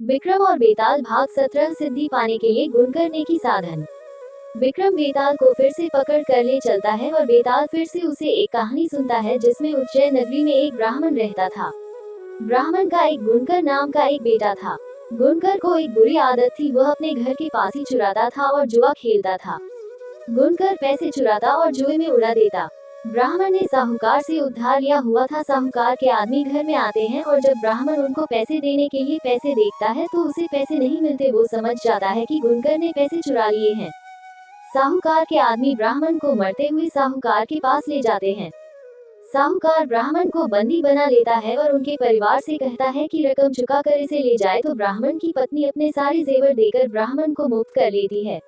विक्रम और बेताल भाग 17 सिद्धि पाने के लिए गुण करने की साधन। विक्रम बेताल को फिर से पकड़ कर ले चलता है और बेताल फिर से उसे एक कहानी सुनता है जिसमें उज्जैन नगरी में एक ब्राह्मण रहता था। ब्राह्मण का एक गुणकर नाम का एक बेटा था। गुणकर को एक बुरी आदत थी, वह अपने घर के पास ही चुराता था और जुआ खेलता था। गुणकर पैसे चुराता और जुए में उड़ा देता। ब्राह्मण ने साहूकार से उधार लिया हुआ था। साहूकार के आदमी घर में आते हैं और जब ब्राह्मण उनको पैसे देने के लिए पैसे देखता है तो उसे पैसे नहीं मिलते। वो समझ जाता है कि गुणकर ने पैसे चुरा लिए हैं। साहूकार के आदमी ब्राह्मण को मरते हुए साहूकार के पास ले जाते हैं। साहूकार ब्राह्मण को बंदी बना लेता है और उनके परिवार से कहता है कि रकम चुका कर इसे ले जाए, तो ब्राह्मण की पत्नी अपने सारे जेवर देकर ब्राह्मण को मुक्त कर लेती है।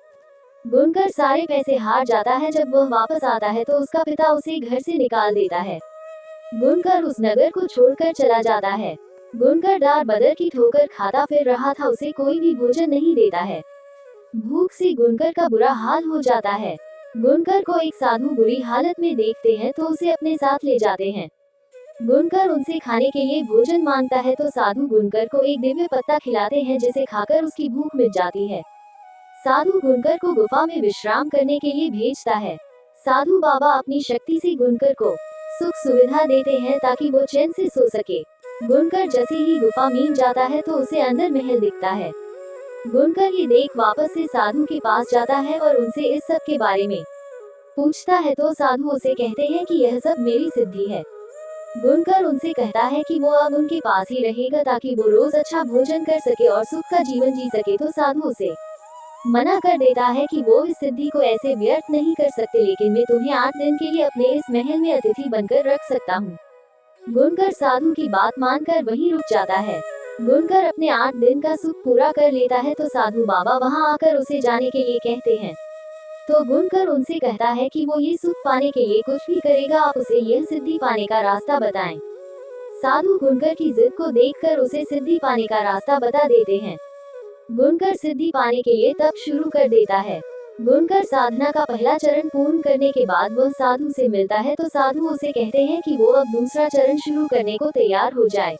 गुणकर सारे पैसे हार जाता है। जब वह वापस आता है तो उसका पिता उसे घर से निकाल देता है। गुणकर उस नगर को छोड़कर चला जाता है। गुणकर दार बदर की ठोकर खाता फिर रहा था, उसे कोई भी भोजन नहीं देता है। भूख से गुणकर का बुरा हाल हो जाता है। गुणकर को एक साधु बुरी हालत में देखते हैं तो उसे अपने साथ ले जाते हैं। गुणकर उनसे खाने के लिए भोजन मांगता है तो साधु गुणकर को एक दिव्य पत्ता खिलाते हैं जिसे खाकर उसकी भूख मिट जाती है। साधु गुणकर को गुफा में विश्राम करने के लिए भेजता है। साधु बाबा अपनी शक्ति से गुणकर को सुख सुविधा देते हैं ताकि वो चैन से सो सके। गुणकर जैसे ही गुफा में जाता है तो उसे अंदर महल दिखता है। गुणकर ये देख वापस से साधु के पास जाता है और उनसे इस सब के बारे में पूछता है तो साधु उसे कहते हैं कि यह सब मेरी सिद्धि है। गुणकर उनसे कहता है कि वो अब उनके पास ही रहेगा ताकि वो रोज अच्छा भोजन कर सके और सुख का जीवन जी सके। तो साधु उसे मना कर देता है कि वो इस सिद्धि को ऐसे व्यर्थ नहीं कर सकते, लेकिन मैं तुम्हें 8 दिन के लिए अपने इस महल में अतिथि बनकर रख सकता हूँ। गुणकर साधु की बात मानकर वहीं रुक जाता है। गुणकर अपने 8 दिन का सुख पूरा कर लेता है तो साधु बाबा वहां आकर उसे जाने के लिए कहते हैं। तो गुणकर उनसे कहता है कि वो ये सुख पाने के लिए कुछ भी करेगा, आप उसे यह सिद्धि पाने का रास्ता बताएं। साधु गुणकर की जिद को देखकर उसे सिद्धि पाने का रास्ता बता देते हैं। गुणकर सिद्धि पाने के लिए तप शुरू कर देता है। गुणकर साधना का पहला चरण पूर्ण करने के बाद वह साधु से मिलता है तो साधु उसे कहते हैं कि वो अब दूसरा चरण शुरू करने को तैयार हो जाए।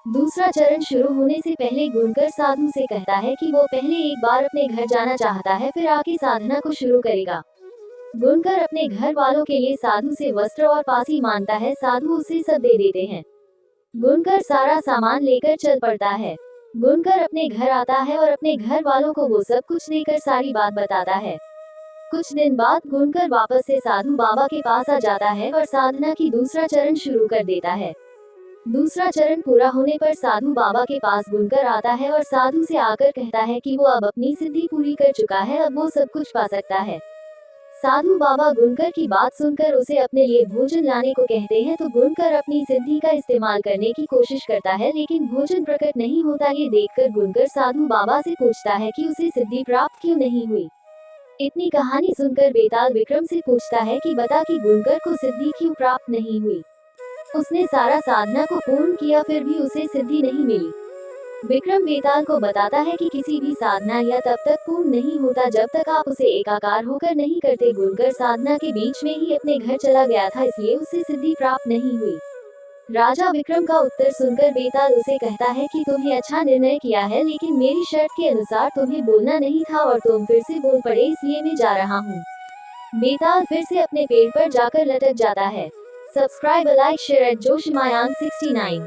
दूसरा चरण शुरू होने से पहले गुणकर साधु से कहता है कि वो पहले एक बार अपने घर जाना चाहता है, फिर आके साधना को शुरू करेगा। गुणकर अपने घर वालों के लिए साधु से वस्त्र और पासी मांगता है। साधु उसे सब दे देते हैं। गुणकर सारा सामान लेकर चल पड़ता है। गुणकर अपने घर आता है और अपने घर वालों को वो सब कुछ देकर सारी बात बताता है। कुछ दिन बाद गुणकर वापस से साधु बाबा के पास आ जाता है और साधना की दूसरा चरण शुरू कर देता है। दूसरा चरण पूरा होने पर साधु बाबा के पास गुणकर आता है और साधु से आकर कहता है कि वो अब अपनी सिद्धि पूरी कर चुका है, अब वो सब कुछ पा सकता है। साधु बाबा गुणकर की बात सुनकर उसे अपने लिए भोजन लाने को कहते हैं तो गुणकर अपनी सिद्धि का इस्तेमाल करने की कोशिश करता है, लेकिन भोजन प्रकट नहीं होता। ये देखकर गुणकर साधु बाबा से पूछता है कि उसे सिद्धि प्राप्त क्यों नहीं हुई। इतनी कहानी सुनकर बेताल विक्रम से पूछता है कि बता कि गुणकर को सिद्धि क्यों प्राप्त नहीं हुई। उसने सारा साधना को पूर्ण किया फिर भी उसे सिद्धि नहीं मिली। विक्रम बेताल को बताता है कि किसी भी साधना या तब तक पूर्ण नहीं होता जब तक आप उसे एकाकार होकर नहीं करते। गुणकर साधना के बीच में ही अपने घर चला गया था, इसलिए उसे सिद्धि प्राप्त नहीं हुई। राजा विक्रम का उत्तर सुनकर बेताल उसे कहता है कि तुमने अच्छा निर्णय किया है, लेकिन मेरी शर्त के अनुसार तुम्हें बोलना नहीं था और तुम फिर से बोल पड़े, इसलिए मैं जा रहा हूँ। बेताल फिर से अपने पेड़ पर जाकर लटक जाता है। Subscribe, like, share @joshmayank69।